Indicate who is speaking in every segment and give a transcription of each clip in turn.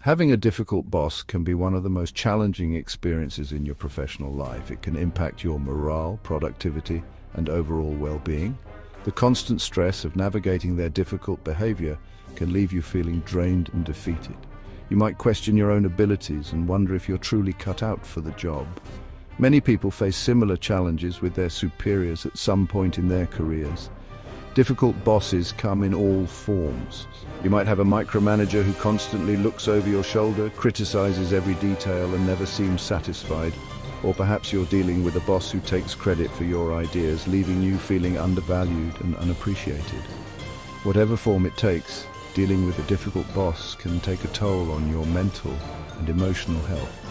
Speaker 1: Having a difficult boss can be one of the most challenging experiences in your professional life. It can impact your morale, productivity, and overall well-being. The constant stress of navigating their difficult behavior can leave you feeling drained and defeated. You might question your own abilities and wonder if you're truly cut out for the job. Many people face similar challenges with their superiors at some point in their careers. Difficult bosses come in all forms. You might have a micromanager who constantly looks over your shoulder, criticizes every detail, and never seems satisfied. Or perhaps you're dealing with a boss who takes credit for your ideas, leaving you feeling undervalued and unappreciated. Whatever form it takes, dealing with a difficult boss can take a toll on your mental and emotional health.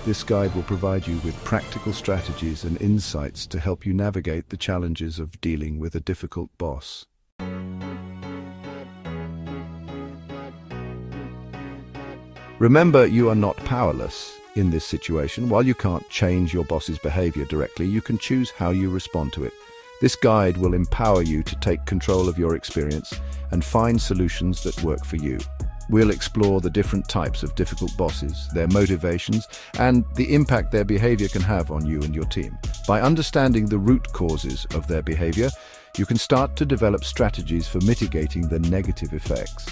Speaker 1: This guide will provide you with practical strategies and insights to help you navigate the challenges of dealing with a difficult boss. Remember, you are not powerless in this situation. While you can't change your boss's behavior directly, you can choose how you respond to it. This guide will empower you to take control of your experience and find solutions that work for you. We'll explore the different types of difficult bosses, their motivations, and the impact their behavior can have on you and your team. By understanding the root causes of their behavior, you can start to develop strategies for mitigating the negative effects.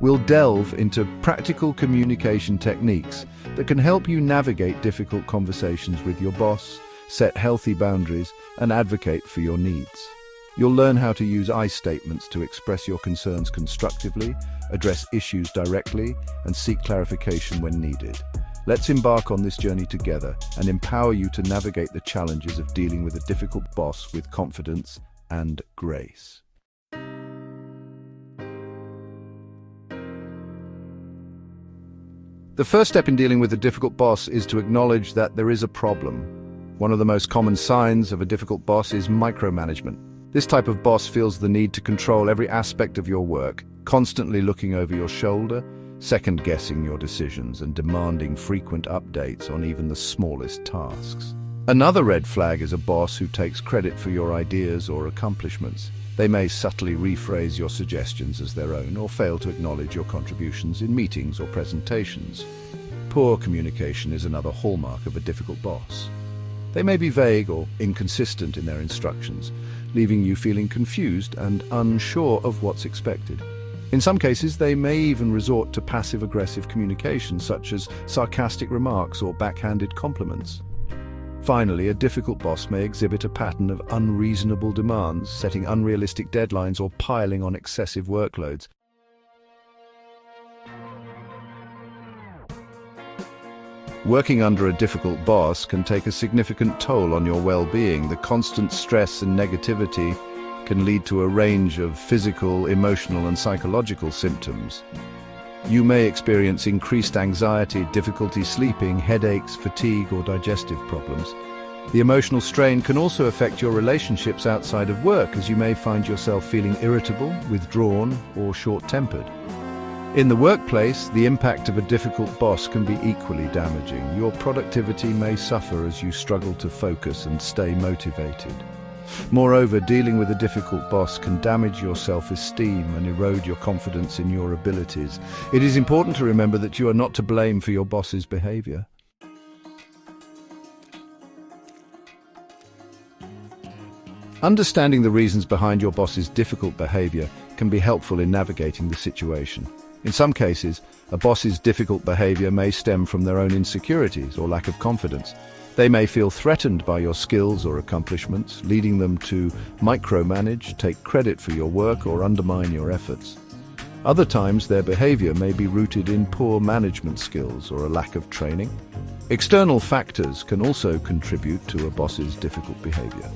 Speaker 1: We'll delve into practical communication techniques that can help you navigate difficult conversations with your boss, set healthy boundaries, and advocate for your needs. You'll learn how to use I statements to express your concerns constructively, address issues directly, and seek clarification when needed. Let's embark on this journey together and empower you to navigate the challenges of dealing with a difficult boss with confidence and grace. The first step in dealing with a difficult boss is to acknowledge that there is a problem. One of the most common signs of a difficult boss is micromanagement. This type of boss feels the need to control every aspect of your work, constantly looking over your shoulder, second-guessing your decisions, and demanding frequent updates on even the smallest tasks. Another red flag is a boss who takes credit for your ideas or accomplishments. They may subtly rephrase your suggestions as their own or fail to acknowledge your contributions in meetings or presentations. Poor communication is another hallmark of a difficult boss. They may be vague or inconsistent in their instructions, leaving you feeling confused and unsure of what's expected. In some cases, they may even resort to passive-aggressive communication, such as sarcastic remarks or backhanded compliments. Finally, a difficult boss may exhibit a pattern of unreasonable demands, setting unrealistic deadlines or piling on excessive workloads. Working under a difficult boss can take a significant toll on your well-being. The constant stress and negativity can lead to a range of physical, emotional, and psychological symptoms. You may experience increased anxiety, difficulty sleeping, headaches, fatigue, or digestive problems. The emotional strain can also affect your relationships outside of work, as you may find yourself feeling irritable, withdrawn, or short-tempered. In the workplace, the impact of a difficult boss can be equally damaging. Your productivity may suffer as you struggle to focus and stay motivated. Moreover, dealing with a difficult boss can damage your self-esteem and erode your confidence in your abilities. It is important to remember that you are not to blame for your boss's behavior. Understanding the reasons behind your boss's difficult behavior can be helpful in navigating the situation. In some cases, a boss's difficult behavior may stem from their own insecurities or lack of confidence. They may feel threatened by your skills or accomplishments, leading them to micromanage, take credit for your work, or undermine your efforts. Other times, their behavior may be rooted in poor management skills or a lack of training. External factors can also contribute to a boss's difficult behavior.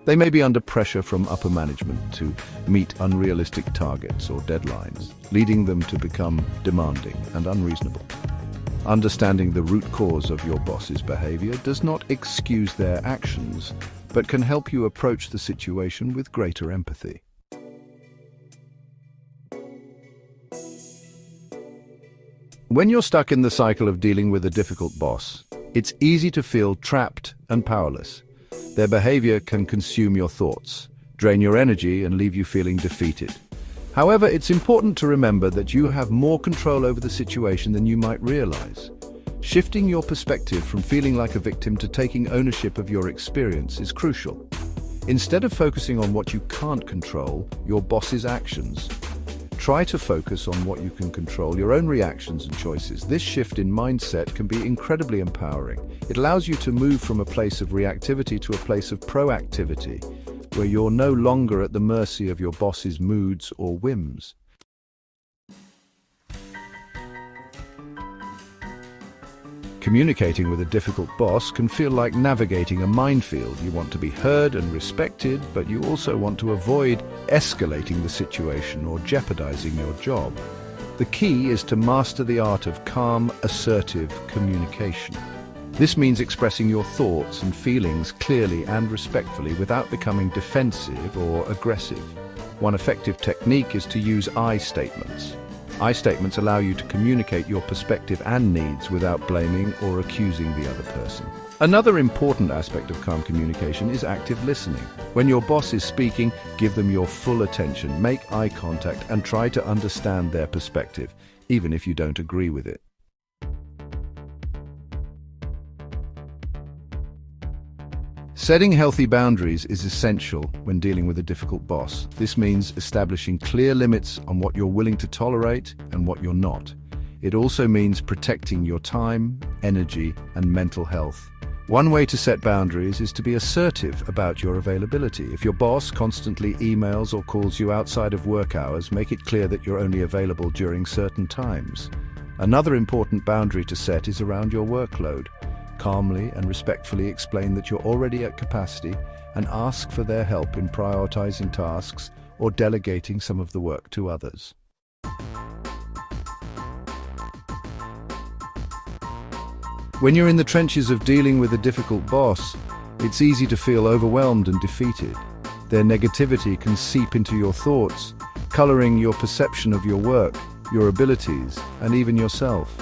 Speaker 1: They may be under pressure from upper management to meet unrealistic targets or deadlines, leading them to become demanding and unreasonable. Understanding the root cause of your boss's behavior does not excuse their actions, but can help you approach the situation with greater empathy. When you're stuck in the cycle of dealing with a difficult boss, it's easy to feel trapped and powerless. Their behavior can consume your thoughts, drain your energy, and leave you feeling defeated. However, it's important to remember that you have more control over the situation than you might realize. Shifting your perspective from feeling like a victim to taking ownership of your experience is crucial. Instead of focusing on what you can't control, your boss's actions, try to focus on what you can control, your own reactions and choices. This shift in mindset can be incredibly empowering. It allows you to move from a place of reactivity to a place of proactivity, where you're no longer at the mercy of your boss's moods or whims. Communicating with a difficult boss can feel like navigating a minefield. You want to be heard and respected, but you also want to avoid escalating the situation or jeopardizing your job. The key is to master the art of calm, assertive communication. This means expressing your thoughts and feelings clearly and respectfully without becoming defensive or aggressive. One effective technique is to use I statements. I statements allow you to communicate your perspective and needs without blaming or accusing the other person. Another important aspect of calm communication is active listening. When your boss is speaking, give them your full attention, make eye contact, and try to understand their perspective, even if you don't agree with it. Setting healthy boundaries is essential when dealing with a difficult boss. This means establishing clear limits on what you're willing to tolerate and what you're not. It also means protecting your time, energy, and mental health. One way to set boundaries is to be assertive about your availability. If your boss constantly emails or calls you outside of work hours, make it clear that you're only available during certain times. Another important boundary to set is around your workload. Calmly and respectfully explain that you're already at capacity and ask for their help in prioritizing tasks or delegating some of the work to others. When you're in the trenches of dealing with a difficult boss, it's easy to feel overwhelmed and defeated. Their negativity can seep into your thoughts, coloring your perception of your work, your abilities, and even yourself.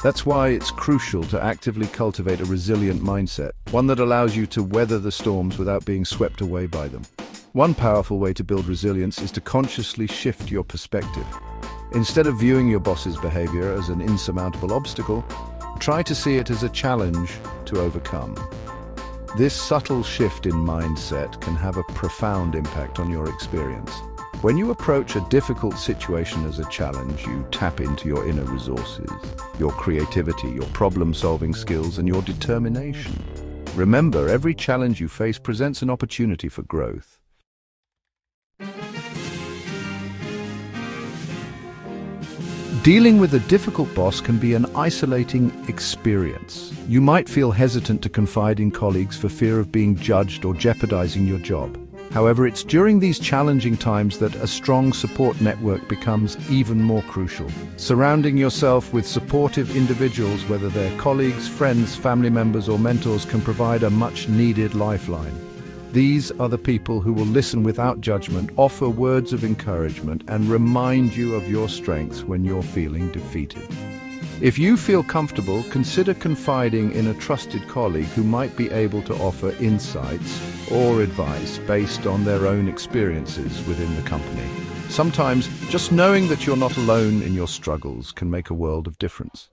Speaker 1: That's why it's crucial to actively cultivate a resilient mindset, one that allows you to weather the storms without being swept away by them. One powerful way to build resilience is to consciously shift your perspective. Instead of viewing your boss's behavior as an insurmountable obstacle, try to see it as a challenge to overcome. This subtle shift in mindset can have a profound impact on your experience. When you approach a difficult situation as a challenge, you tap into your inner resources, your creativity, your problem-solving skills, and your determination. Remember, every challenge you face presents an opportunity for growth. Dealing with a difficult boss can be an isolating experience. You might feel hesitant to confide in colleagues for fear of being judged or jeopardizing your job. However, it's during these challenging times that a strong support network becomes even more crucial. Surrounding yourself with supportive individuals, whether they're colleagues, friends, family members, or mentors, can provide a much-needed lifeline. These are the people who will listen without judgment, offer words of encouragement, and remind you of your strengths when you're feeling defeated. If you feel comfortable, consider confiding in a trusted colleague who might be able to offer insights or advice based on their own experiences within the company. Sometimes, just knowing that you're not alone in your struggles can make a world of difference.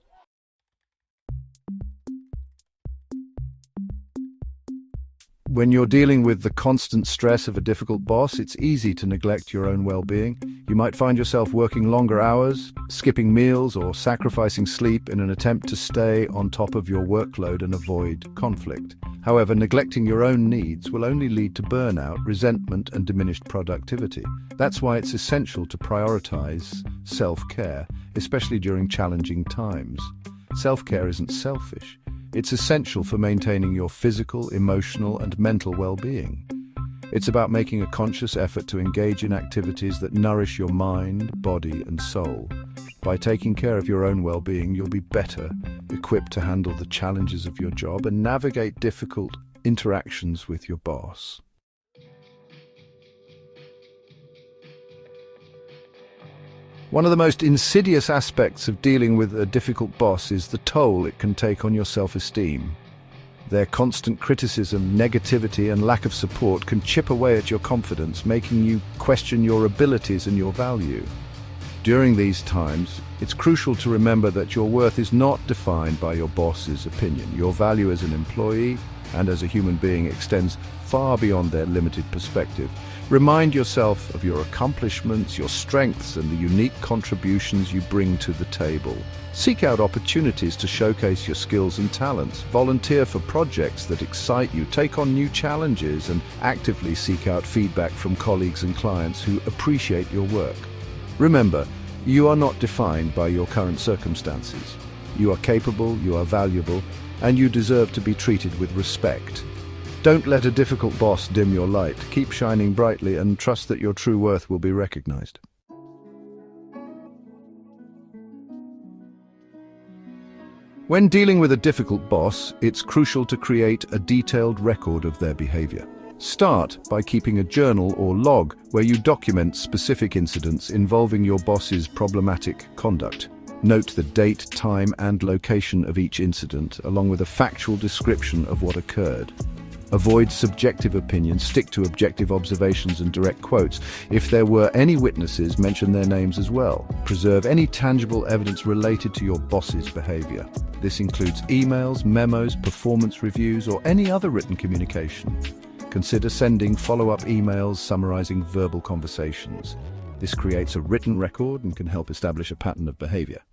Speaker 1: When you're dealing with the constant stress of a difficult boss, it's easy to neglect your own well-being. You might find yourself working longer hours, skipping meals, or sacrificing sleep in an attempt to stay on top of your workload and avoid conflict. However, neglecting your own needs will only lead to burnout, resentment, and diminished productivity. That's why it's essential to prioritize self-care, especially during challenging times. Self-care isn't selfish. It's essential for maintaining your physical, emotional, and mental well-being. It's about making a conscious effort to engage in activities that nourish your mind, body, and soul. By taking care of your own well-being, you'll be better equipped to handle the challenges of your job and navigate difficult interactions with your boss. One of the most insidious aspects of dealing with a difficult boss is the toll it can take on your self-esteem. Their constant criticism, negativity, and lack of support can chip away at your confidence, making you question your abilities and your value. During these times, it's crucial to remember that your worth is not defined by your boss's opinion. Your value as an employee and as a human being extends far beyond their limited perspective. Remind yourself of your accomplishments, your strengths, and the unique contributions you bring to the table. Seek out opportunities to showcase your skills and talents. Volunteer for projects that excite you. Take on new challenges and actively seek out feedback from colleagues and clients who appreciate your work. Remember, you are not defined by your current circumstances. You are capable, you are valuable, and you deserve to be treated with respect. Don't let a difficult boss dim your light. Keep shining brightly and trust that your true worth will be recognized. When dealing with a difficult boss, it's crucial to create a detailed record of their behavior. Start by keeping a journal or log where you document specific incidents involving your boss's problematic conduct. Note the date, time, and location of each incident, along with a factual description of what occurred. Avoid subjective opinions, stick to objective observations and direct quotes. If there were any witnesses, mention their names as well. Preserve any tangible evidence related to your boss's behavior. This includes emails, memos, performance reviews, or any other written communication. Consider sending follow-up emails summarizing verbal conversations. This creates a written record and can help establish a pattern of behavior.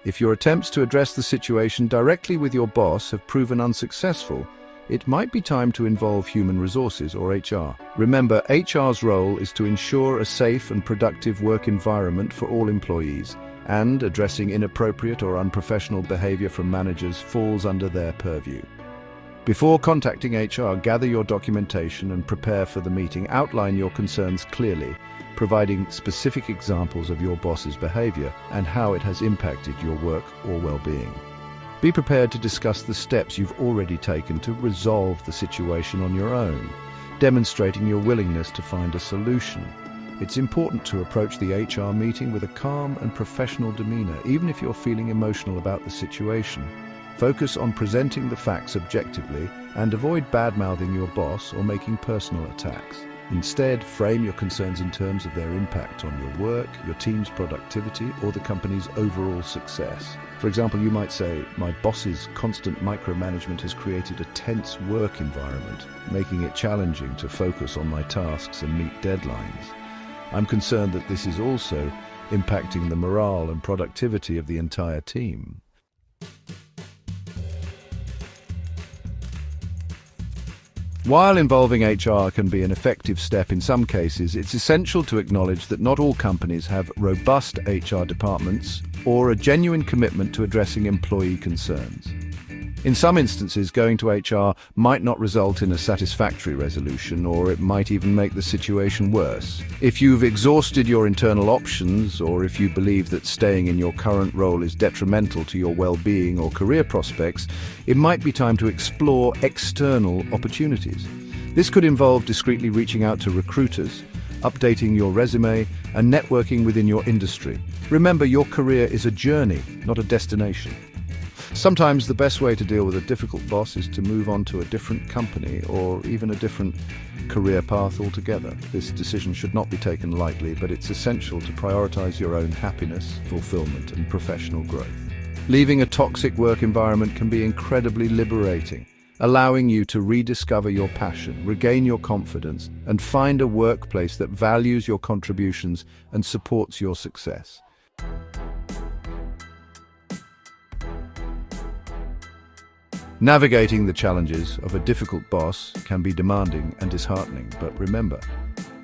Speaker 1: If your attempts to address the situation directly with your boss have proven unsuccessful, it might be time to involve human resources or HR. Remember, HR's role is to ensure a safe and productive work environment for all employees, and addressing inappropriate or unprofessional behavior from managers falls under their purview. Before contacting HR, gather your documentation and prepare for the meeting. Outline your concerns clearly, providing specific examples of your boss's behavior and how it has impacted your work or well-being. Be prepared to discuss the steps you've already taken to resolve the situation on your own, demonstrating your willingness to find a solution. It's important to approach the HR meeting with a calm and professional demeanor, even if you're feeling emotional about the situation. Focus on presenting the facts objectively and avoid bad-mouthing your boss or making personal attacks. Instead, frame your concerns in terms of their impact on your work, your team's productivity, or the company's overall success. For example, you might say, "My boss's constant micromanagement has created a tense work environment, making it challenging to focus on my tasks and meet deadlines. I'm concerned that this is also impacting the morale and productivity of the entire team." While involving HR can be an effective step in some cases, it's essential to acknowledge that not all companies have robust HR departments or a genuine commitment to addressing employee concerns. In some instances, going to HR might not result in a satisfactory resolution, or it might even make the situation worse. If you've exhausted your internal options, or if you believe that staying in your current role is detrimental to your well-being or career prospects, it might be time to explore external opportunities. This could involve discreetly reaching out to recruiters, updating your resume, and networking within your industry. Remember, your career is a journey, not a destination. Sometimes the best way to deal with a difficult boss is to move on to a different company or even a different career path altogether. This decision should not be taken lightly, but it's essential to prioritize your own happiness, fulfillment, and professional growth. Leaving a toxic work environment can be incredibly liberating, allowing you to rediscover your passion, regain your confidence, and find a workplace that values your contributions and supports your success. Navigating the challenges of a difficult boss can be demanding and disheartening, but remember,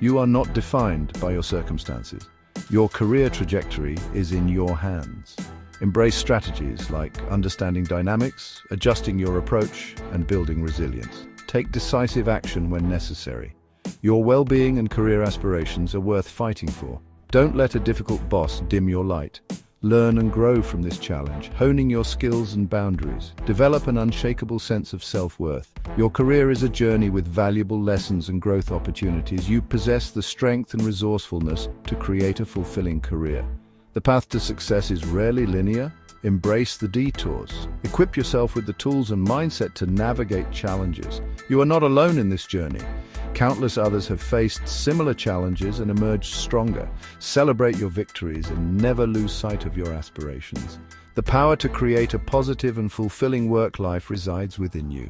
Speaker 1: you are not defined by your circumstances. Your career trajectory is in your hands. Embrace strategies like understanding dynamics, adjusting your approach, and building resilience. Take decisive action when necessary. Your well-being and career aspirations are worth fighting for. Don't let a difficult boss dim your light. Learn and grow from this challenge, honing your skills and boundaries. Develop an unshakable sense of self-worth. Your career is a journey with valuable lessons and growth opportunities. You possess the strength and resourcefulness to create a fulfilling career. The path to success is rarely linear. Embrace the detours. Equip yourself with the tools and mindset to navigate challenges. You are not alone in this journey. Countless others have faced similar challenges and emerged stronger. Celebrate your victories and never lose sight of your aspirations. The power to create a positive and fulfilling work life resides within you.